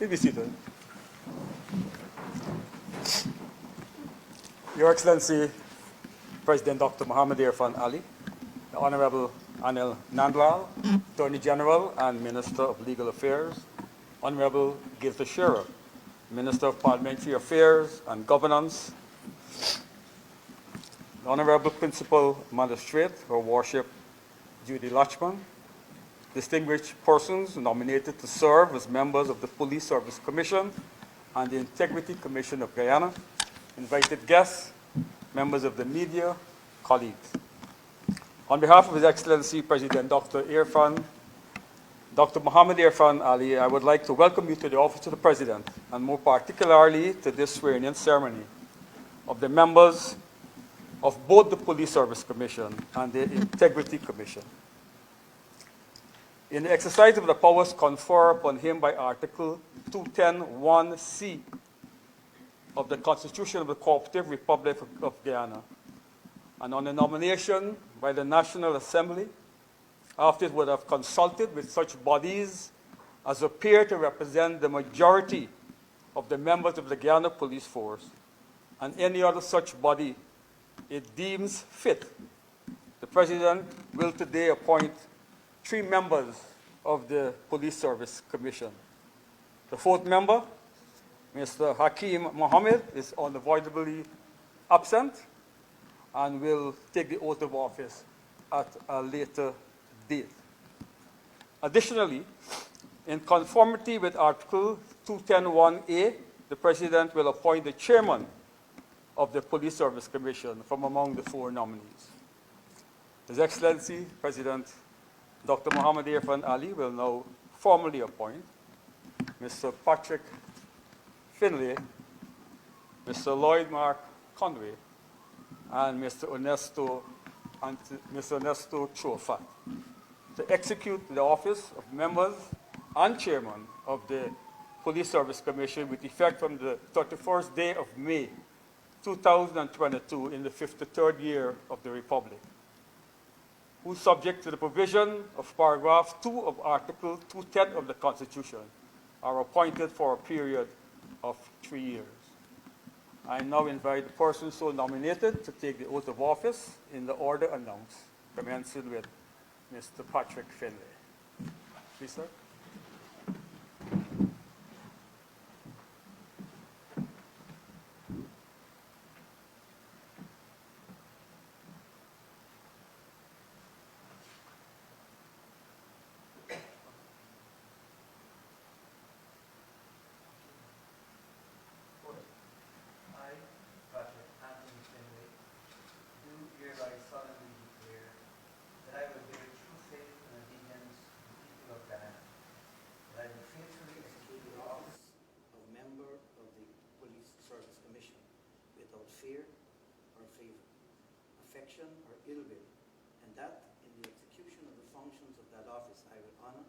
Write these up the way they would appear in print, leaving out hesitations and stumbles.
Please be seated. Your Excellency, President Dr. Muhammad Irfaan Ali, the Honorable Anil Nandlal, Attorney General and Minister of Legal Affairs, Honorable Gilta Shearer, Minister of Parliamentary Affairs and Governance, the Honorable Principal Magistrate, Her Worship Judy Lachman, distinguished persons nominated to serve as members of the Police Service Commission and the Integrity Commission of Guyana, invited guests, members of the media, colleagues. On behalf of His Excellency President Dr. Muhammad Irfaan Ali, I would like to welcome you to the Office of the President, and more particularly to this swearing-in ceremony of the members of both the Police Service Commission and the Integrity Commission. In the exercise of the powers conferred upon him by Article 210(1)(c) of the Constitution of the Cooperative Republic of Guyana, and on the nomination by the National Assembly, after it would have consulted with such bodies as appear to represent the majority of the members of the Guyana Police Force, and any other such body it deems fit, the President will today appoint 3 members of the Police Service Commission. The 4th member, Mr. Hakeem Mohammed, is unavoidably absent and will take the oath of office at a later date. Additionally, in conformity with Article 210(1)(a), the President will appoint the chairman of the Police Service Commission from among the 4 nominees. His Excellency President Dr. Muhammad Irfaan Ali will now formally appoint Mr. Patrick Finlay, Mr. Lloyd Mark Conway, and Mr. Ernesto Chofat to execute the office of members and chairman of the Police Service Commission with effect from the 31st day of May 2022 in the 53rd year of the Republic, who, subject to the provision of paragraph 2 of Article 210 of the Constitution, are appointed for a period of 3 years. I now invite the person so nominated to take the oath of office in the order announced, commencing with Mr. Patrick Finlay. Please, sir. Fear or favor, affection or ill will, and that in the execution of the functions of that office I will honor,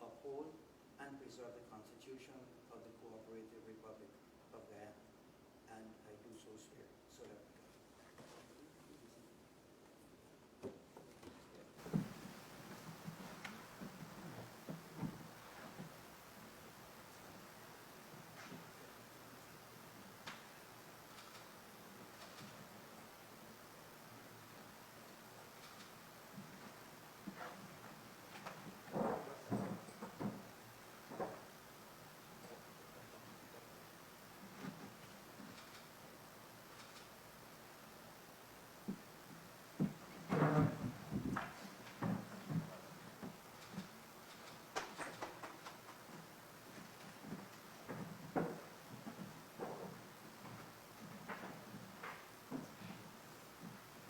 uphold, and preserve the Constitution of the Cooperative Republic of Guyana, and I do so swear. So help me God.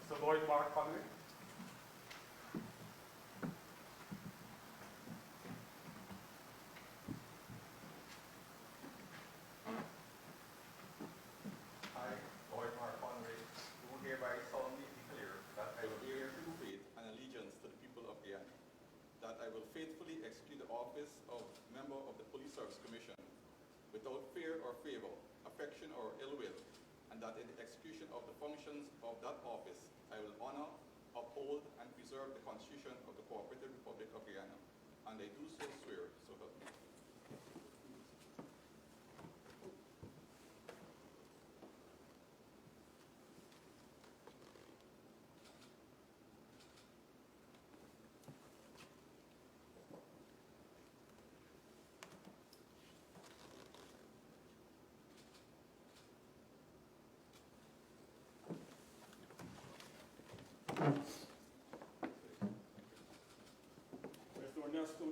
Mr. Lloyd Mark Conway. I, Lloyd Mark Conway, do hereby solemnly declare that I will bear true faith and allegiance to the people of Guyana, that I will faithfully execute the office of member of the Police Service Commission without fear or favor, affection or ill will, and that in the execution of the functions of that office I will honor, uphold, and preserve the Constitution of the Cooperative Republic of Guyana, and I do so swear, so help me.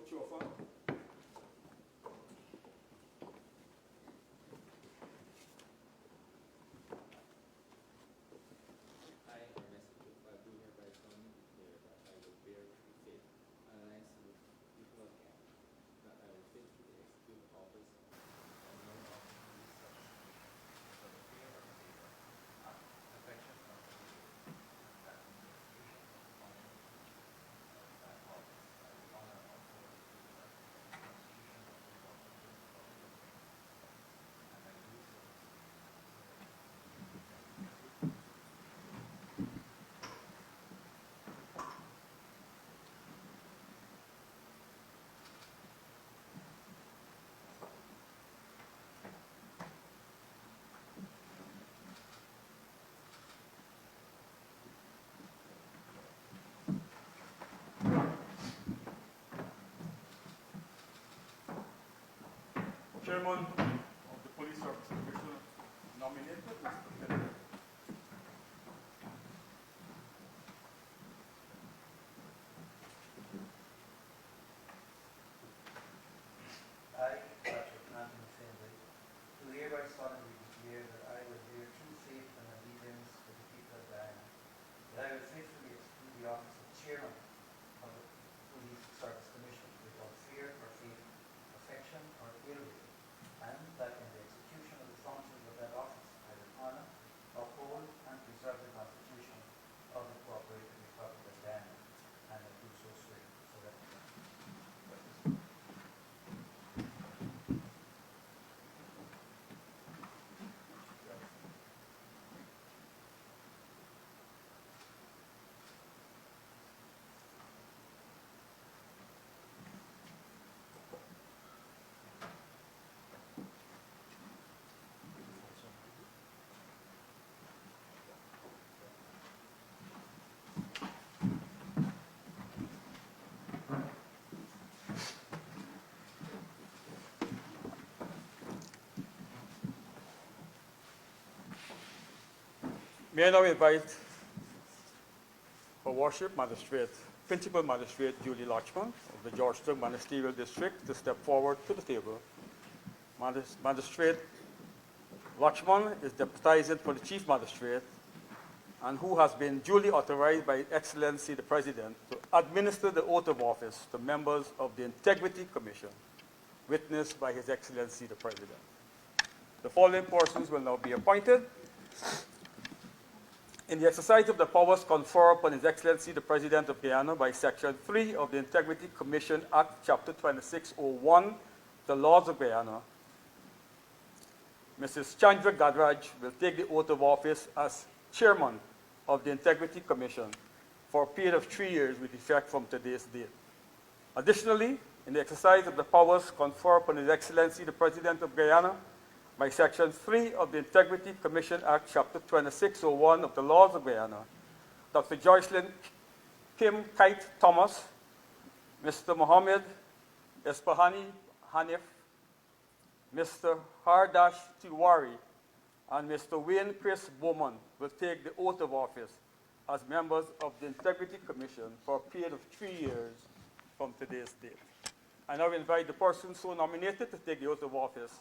put you off. I, Ernest, do hereby solemnly declare that I will bear true faith and allegiance to the people of Ghana, that I will faithfully execute the office of member of the Police Service for the fear or favor, affection or allegiance, and that in the execution of the functions of that office I will honor, uphold, and preserve the Constitution of the Republic of Ghana, and I do so. Chairman of the Police Service Commission nominated Mr. Philip. I, Patrick Anthony Finlay, do hereby solemnly declare that I will bear true faith and allegiance to the people of Guyana, that I will faithfully execute the office of Chairman of the Police Service Commission without fear or favor, affection or ill will, and that in the execution of the functions of that office I will honor, uphold, and preserve the Constitution of the Cooperative Republic of Guyana, and I do so swear. So help me God. May I now invite Her Worship Magistrate, Principal Magistrate Julie Lachman of the Georgetown Ministerial District to step forward to the table. Magistrate Lachman is deputizing for the Chief Magistrate and who has been duly authorized by His Excellency the President to administer the oath of office to members of the Integrity Commission, witnessed by His Excellency the President. The following persons will now be appointed in the exercise of the powers conferred upon His Excellency the President of Guyana by Section 3 of the Integrity Commission Act, Chapter 2601, the laws of Guyana. Mrs. Chandra Gadraj will take the oath of office as Chairman of the Integrity Commission for a period of 3 years with effect from today's date. Additionally, in the exercise of the powers conferred upon His Excellency the President of Guyana by Section 3 of the Integrity Commission Act, Chapter 2601 of the laws of Guyana, Dr. Joycelyn Kim Kite Thomas, Mr. Mohammed Espahani Hanif, Mr. Hardash Tiwari, and Mr. Wayne Chris Bowman will take the oath of office as members of the Integrity Commission for a period of 3 years from today's date. I now invite the persons so nominated to take the oath of office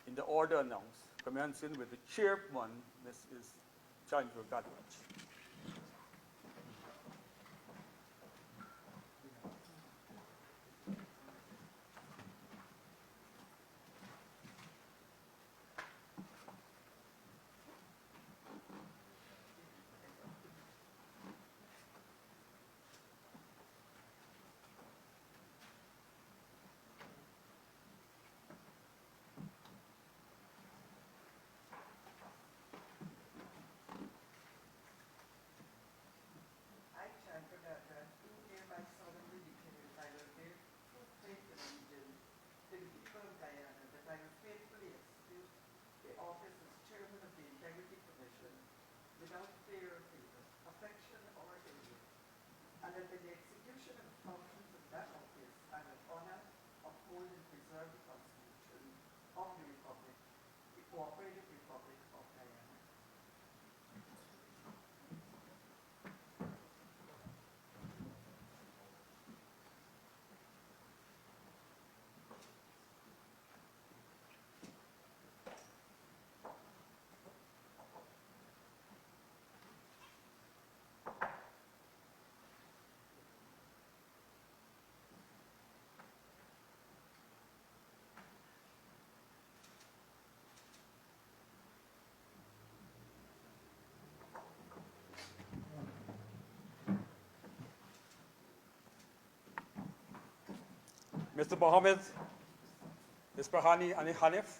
in the order announced, commencing with the chairman, Mrs. Chandra Gadraj. I, Chandra Gadraj, do hereby solemnly declare that I will bear true faith and allegiance to the people of Guyana, that I will faithfully execute the office as Chairman of the Integrity Commission without fear or favor, affection or ill will, and that in the execution of the functions of that office I will honor, uphold, and preserve the Constitution of the Republic, the Cooperative Republic of Guyana. Mr. Mohammed Ispahani and Hanif.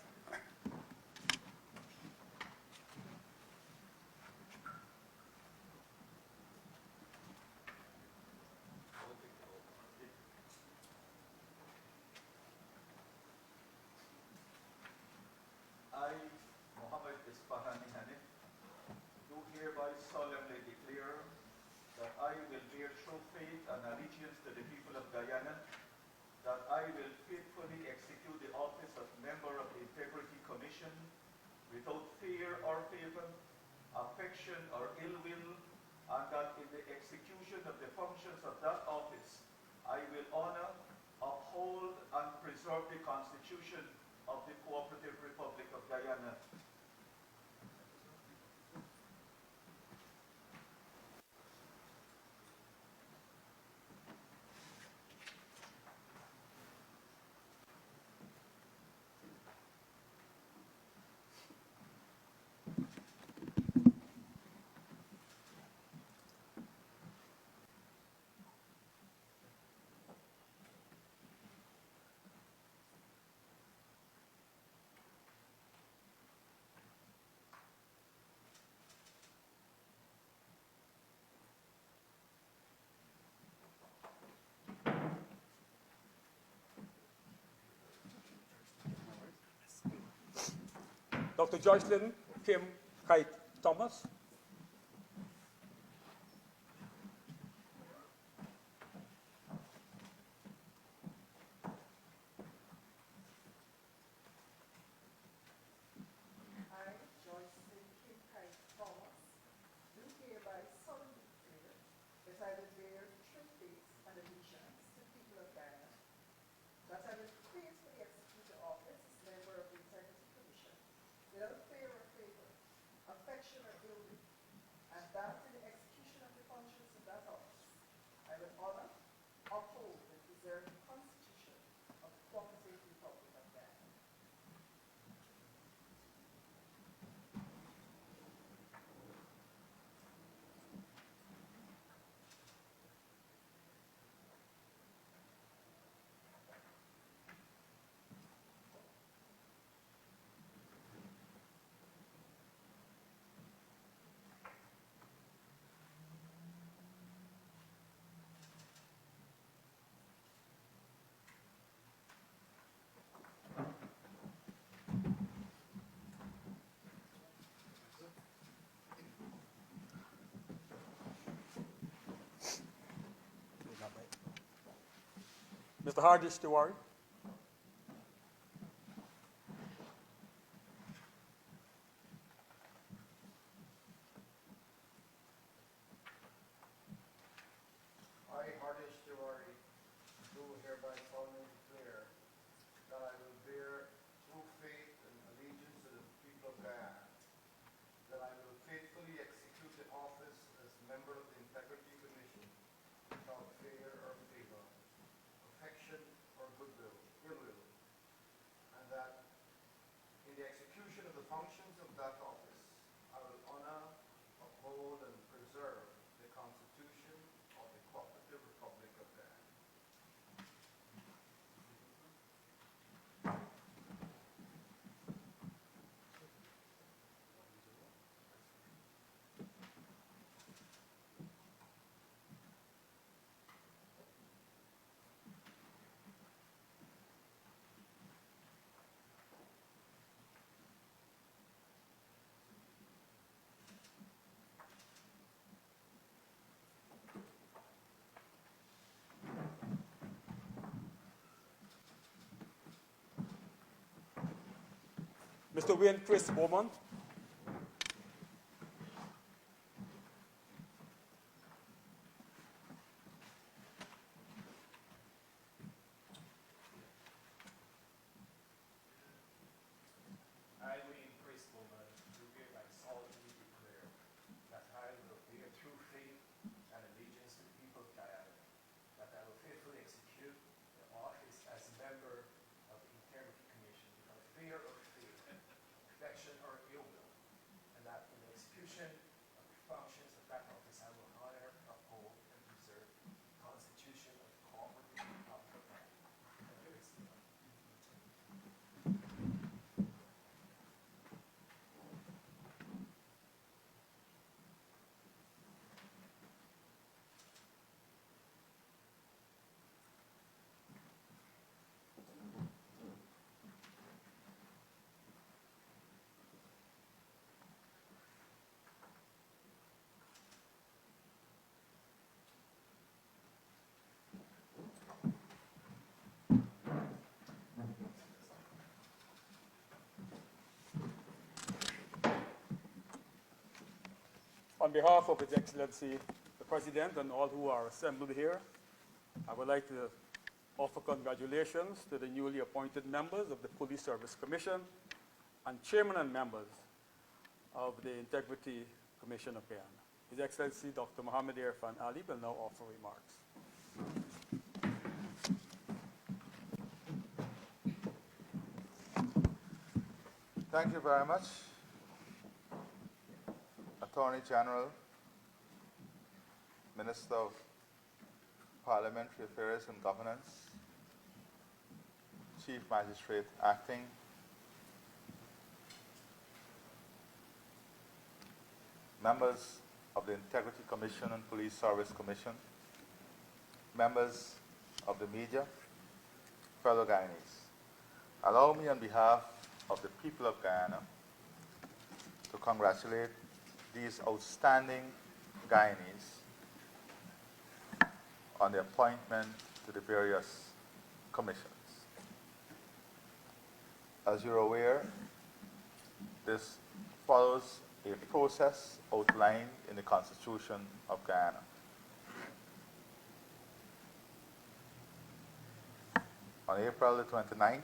I, Muhammad Ispahani Hanif, do hereby solemnly declare that I will bear true faith and allegiance to the people of Guyana, that I will faithfully execute the office of Member of the Integrity Commission without fear or favor, affection or ill will, and that in the execution of the functions of that office, I will honor, uphold, and preserve the Constitution of the Cooperative Republic of Guyana. Dr. Joycelyn Kim Kite Thomas. I, Joycelyn Kincaid Thomas, do hereby solemnly declare that I will bear true faith and allegiance to the people of Guyana, that I will faithfully execute the office as member of the Integrity Commission without fear or favor, affection or ill will, and that in the execution of the functions of that office, I will honor, uphold, and preserve the Constitution of the Cooperative Republic of Guyana. Mr. Hardish Tiwari. I, Hardish Tiwari, do hereby solemnly declare that I will bear true faith and allegiance to the people of Guyana, that I will faithfully execute the office as member of the Integrity Commission without fear or favor, affection or ill will, and that in the execution of the functions of that office, I will honor, uphold, and preserve the Constitution of the Cooperative Republic of Guyana. Mr. Wayne Chris Bowman. I, Wayne Chris Bowman, do hereby solemnly declare that I will bear true faith and allegiance to the people of Guyana, that I will faithfully execute the office as member of the Integrity Commission without fear or favor, affection or ill On behalf of His Excellency, the President, and all who are assembled here, I would like to offer congratulations to the newly appointed members of the Police Service Commission and chairman and members of the Integrity Commission of Guyana. His Excellency Dr. Mohammed Irfaan Ali will now offer remarks. Thank you very much, Attorney General, Minister of Parliamentary Affairs and Governance, Chief Magistrate Acting, members of the Integrity Commission and Police Service Commission, members of the media, fellow Guyanese. Allow me on behalf of the people of Guyana to congratulate these outstanding Guyanese on the appointment to the various commissions. As you're aware, this follows a process outlined in the Constitution of Guyana. On April the 29th,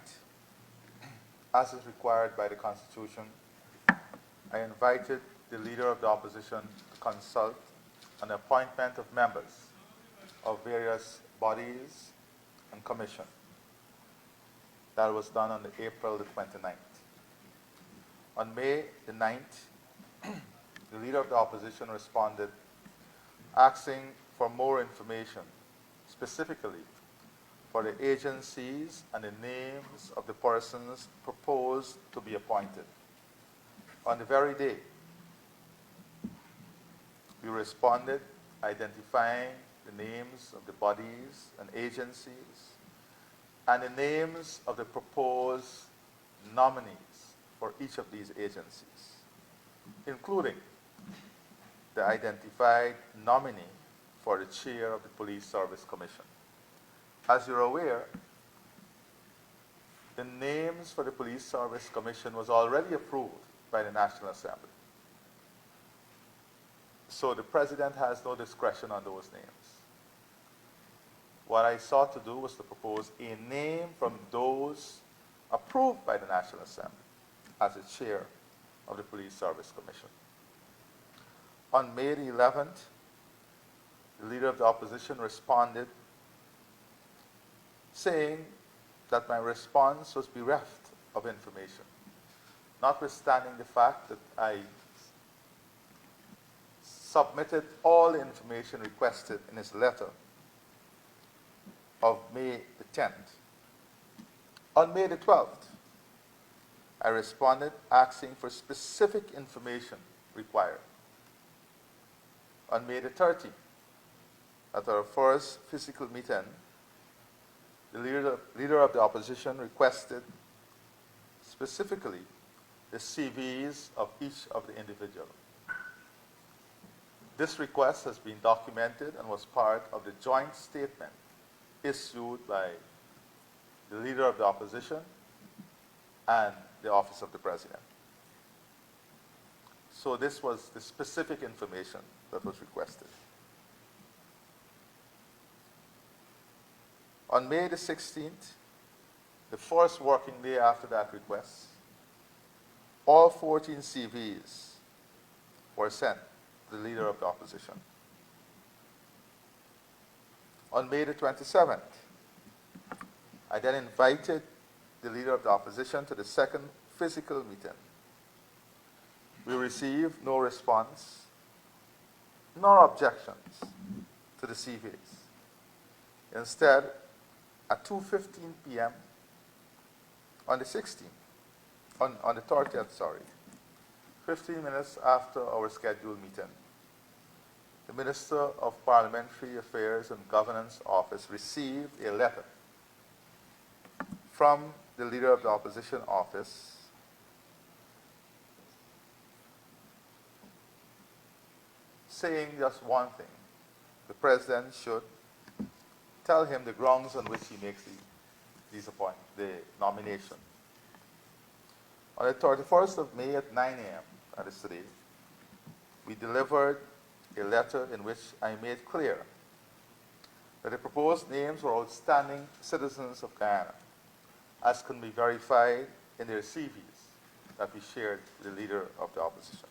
as is required by the Constitution, I invited the Leader of the Opposition to consult on the appointment of members of various bodies and commissions. That was done on April the 29th. On May the 9th, the Leader of the Opposition responded asking for more information, specifically for the agencies and the names of the persons proposed to be appointed. On the very day, we responded identifying the names of the bodies and agencies and the names of the proposed nominees for each of these agencies, including the identified nominee for the chair of the Police Service Commission. As you're aware, the names for the Police Service Commission was already approved by the National Assembly. So the President has no discretion on those names. What I sought to do was to propose a name from those approved by the National Assembly as the chair of the Police Service Commission. On May the 11th, the Leader of the Opposition responded saying that my response was bereft of information, notwithstanding the fact that I submitted all the information requested in his letter of May the 10th. On May the 12th, I responded asking for specific information required. On May the 30th, at our first physical meeting, the leader of the opposition requested specifically the CVs of each of the individuals. This request has been documented and was part of the joint statement issued by the Leader of the Opposition and the Office of the President. So this was the specific information that was requested. On May the 16th, the first working day after that request, all 14 CVs were sent to the Leader of the Opposition. On May the 27th, I then invited the Leader of the Opposition to the second physical meeting. We received no response nor objections to the CVs. Instead, at 2:15 p.m. on the 16th, on the 30th, 15 minutes after our scheduled meeting, the Minister of Parliamentary Affairs and Governance Office received a letter from the Leader of the Opposition Office saying just one thing: the President should tell him the grounds on which he makes the nomination. On the 31st of May at 9 a.m., that is today, we delivered a letter in which I made clear that the proposed names were outstanding citizens of Guyana, as can be verified in their CVs that we shared with the leader of the opposition.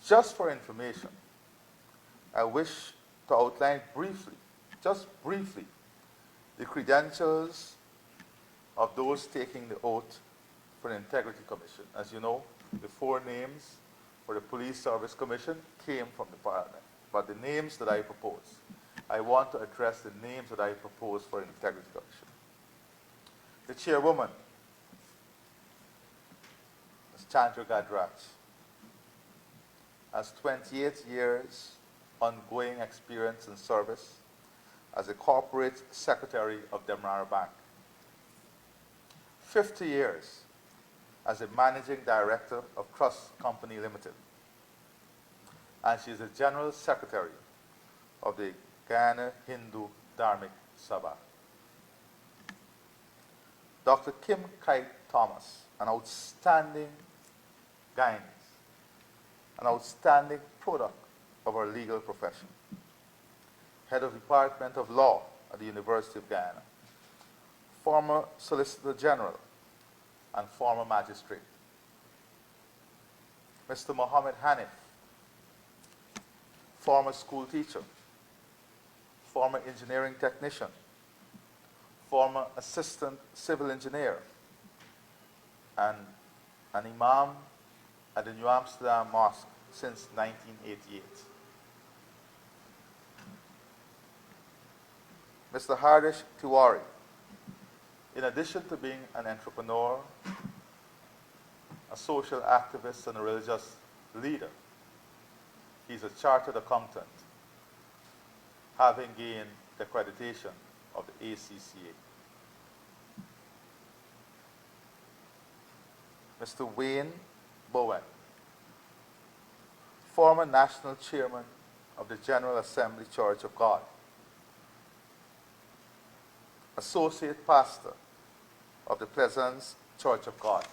Just for information, I wish to outline briefly, just briefly, the credentials of those taking the oath for the Integrity Commission. As you know, the 4 names for the Police Service Commission came from the Parliament. But the names that I propose, I want to address the names that I propose for the Integrity Commission. The chairwoman, Ms. Chandra Gadrach, has 28 years ongoing experience in service as a corporate secretary of Demerara Bank, 50 years as a managing director of Trust Company Limited, and she is the general secretary of the Guyana Hindu Dharmic Sabha. Dr. Kim Kite Thomas, an outstanding Guyanese, an outstanding product of our legal profession, head of Department of Law at the University of Guyana, former Solicitor General and former magistrate. Mr. Mohammed Hanif, former school teacher, former engineering technician, former assistant civil engineer, and an imam at the New Amsterdam Mosque since 1988. Mr. Hardish Tiwari, in addition to being an entrepreneur, a social activist, and a religious leader, he's a chartered accountant, having gained the accreditation of the ACCA. Mr. Wayne Bowen, former national chairman of the General Assembly Church of God, associate pastor of the Pleasance Church of God,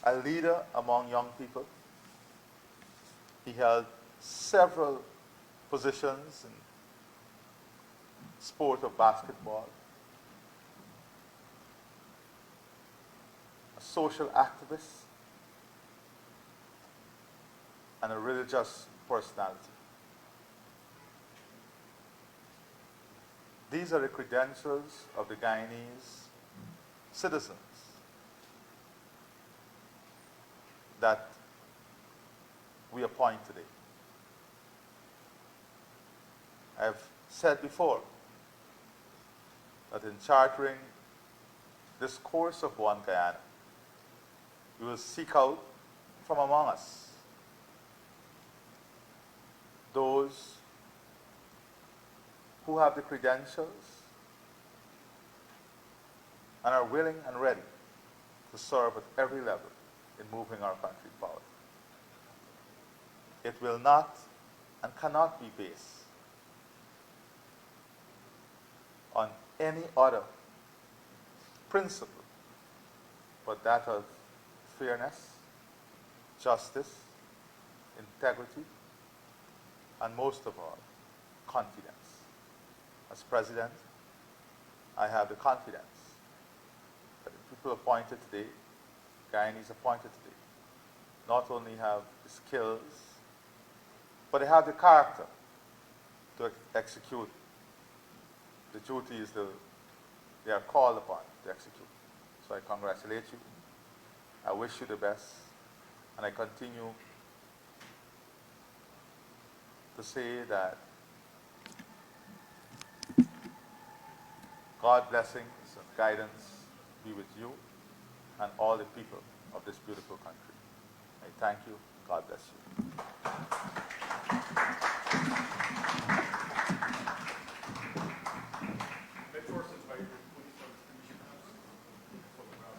a leader among young people. He held several positions in sport of basketball, a social activist, and a religious personality. These are the credentials of the Guyanese citizens that we appoint today. I've said before that in chartering this course of One Guyana, we will seek out from among us those who have the credentials and are willing and ready to serve at every level in moving our country forward. It will not and cannot be based on any other principle but that of fairness, justice, integrity, and most of all, confidence. As president, I have the confidence that the people appointed today, Guyanese appointed today, not only have the skills, but they have the character to execute the duties that they are called upon to execute. So I congratulate you. I wish you the best. And I continue to say that God's blessings and guidance be with you and all the people of this beautiful country. I thank you. God bless you. Let first invite the Police Service Commissioners for the photograph.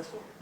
this one?